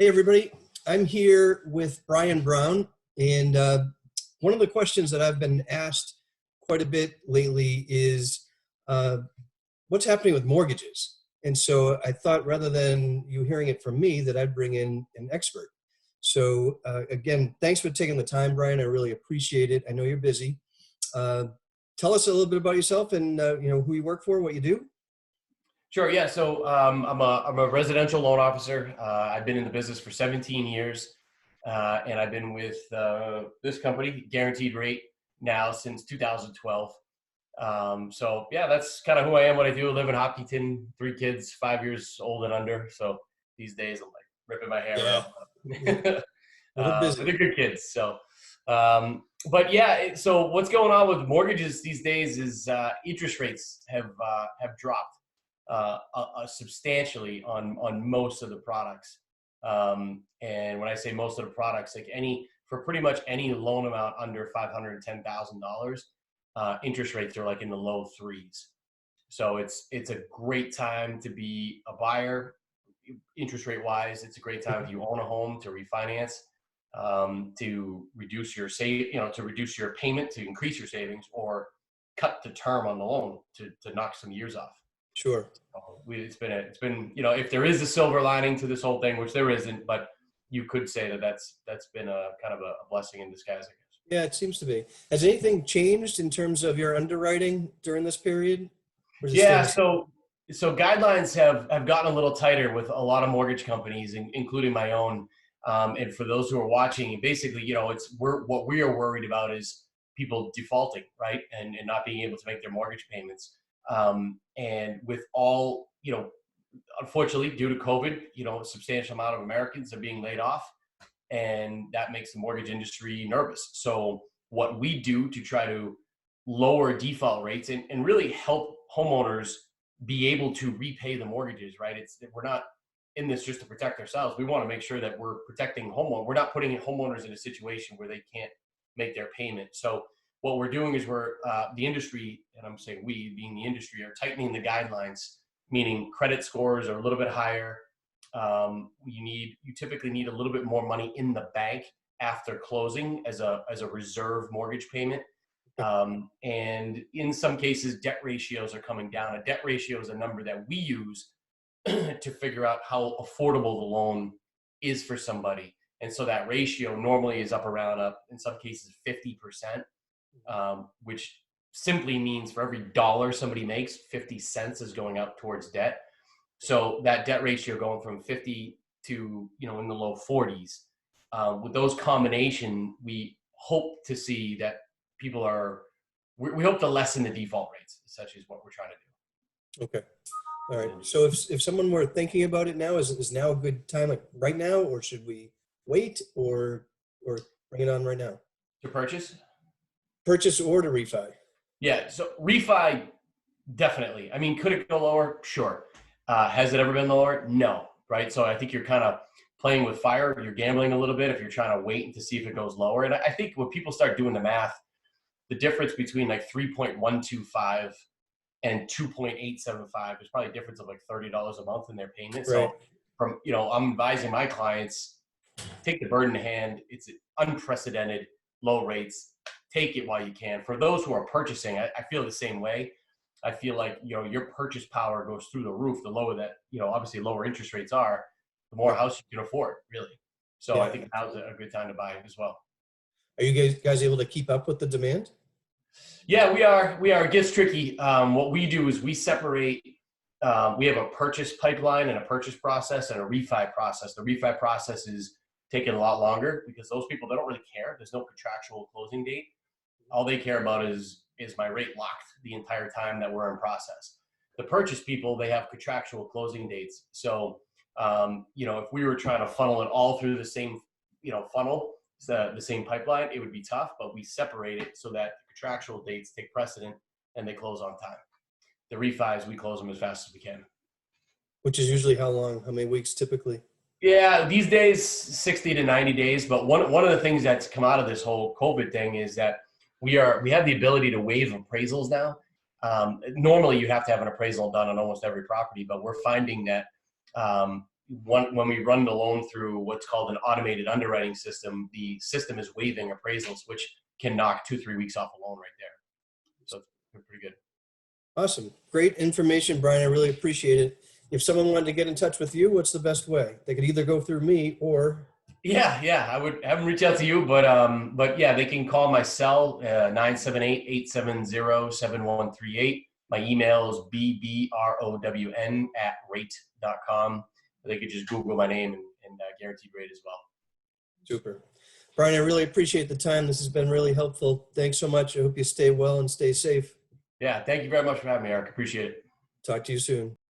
Hey, everybody. I'm here with Bryan Brown. And one of the questions that I've been asked quite a bit lately is uh, what's happening with mortgages? And so I thought rather than you hearing it from me, that I'd bring in an expert. So again, thanks for taking the time, Bryan. I really appreciate it. I know you're busy. Uh, Tell us a little bit about yourself and who you work for, what you do. Sure. Yeah. So I'm a residential loan officer. I've been in the business for 17 years, and I've been with this company, Guaranteed Rate, now since 2012. So yeah, that's kind of who I am. What I do. I live in Hopkinton. 3 kids, 5 years old and under. So these days I'm like ripping my hair Yeah, out. a little But busy. they're good kids. But yeah. So what's going on with mortgages these days is interest rates have dropped substantially on most of the products. And when I say most of the products, like for pretty much any loan amount under $510,000, interest rates are like in the low threes. So it's a great time to be a buyer, interest rate wise. It's a great time if you own a home to refinance, to reduce your to reduce your payment, to increase your savings, or cut the term on the loan to knock some years off. Sure. It's been if there is a silver lining to this whole thing, which there isn't, but you could say that's been a kind of a blessing in disguise, I guess. Yeah, it seems to be. Has anything changed in terms of your underwriting during this period? Or is it still Yeah, the same? so guidelines have gotten a little tighter with a lot of mortgage companies, including my own. And for those who are watching, basically, what we are worried about is people defaulting, right, and not being able to make their mortgage payments. And with all, unfortunately, due to COVID, a substantial amount of Americans are being laid off, and that makes the mortgage industry nervous. So what we do to try to lower default rates and really help homeowners be able to repay the mortgages, right? We're not in this just to protect ourselves. We want to make sure that we're protecting homeowners. We're not putting homeowners in a situation where they can't make their payment. So what we're doing is the industry, and I'm saying we, being the industry, are tightening the guidelines, meaning credit scores are a little bit higher. You typically need a little bit more money in the bank after closing as a reserve mortgage payment. And in some cases, debt ratios are coming down. A debt ratio is a number that we use to figure out how affordable the loan is for somebody. And so that ratio normally is in some cases, 50%, which simply means for every dollar somebody makes, 50 cents is going out towards debt. So that debt ratio going from 50 to, in the low 40s, with those combination, we hope to see that we hope to lessen the default rates, essentially is what we're trying to do. Okay. All right. So if someone were thinking about it now, is now a good time, like right now, or should we wait or bring it on right now? To purchase? Purchase or to refi? Yeah. So refi, definitely. I mean, could it go lower? Sure. Has it ever been lower? No. Right. So I think you're kind of playing with fire. You're gambling a little bit if you're trying to wait to see if it goes lower. And I think when people start doing the math, the difference between like 3.125 and 2.875 is probably a difference of like $30 a month in their payment. Right. So I'm advising my clients, take the bird in hand. It's unprecedented low rates. Take it while you can. For those who are purchasing, I feel the same way. I feel like, your purchase power goes through the roof. The lower that, obviously lower interest rates are, the more house you can afford, really. So Yeah. I think now's a good time to buy as well. Are you guys able to keep up with the demand? Yeah, we are. It gets tricky. What we do is we separate. We have a purchase pipeline and a purchase process and a refi process. The refi process is taking a lot longer because those people, they don't really care. There's no contractual closing date. All they care about is my rate locked the entire time that we're in process. The purchase people, they have contractual closing dates. So, if we were trying to funnel it all through the same, funnel, the same pipeline, it would be tough, but we separate it so that the contractual dates take precedent and they close on time. The refis, we close them as fast as we can. Which is usually how long? How many weeks typically? Yeah, these days, 60 to 90 days. But one of the things that's come out of this whole COVID thing is that we have the ability to waive appraisals now. Normally, you have to have an appraisal done on almost every property, but we're finding that when we run the loan through what's called an automated underwriting system, the system is waiving appraisals, which can knock 2-3 weeks off a loan right there. So it's pretty good. Awesome. Great information, Bryan. I really appreciate it. If someone wanted to get in touch with you, what's the best way? They could either go through me or... Yeah, I would have them reach out to you, but yeah, they can call my cell, 978-870-7138. My email is bbrown@rate.com. They could just Google my name and guaranteed rate as well. Super. Bryan, I really appreciate the time. This has been really helpful. Thanks so much. I hope you stay well and stay safe. Yeah, thank you very much for having me, Eric. Appreciate it. Talk to you soon.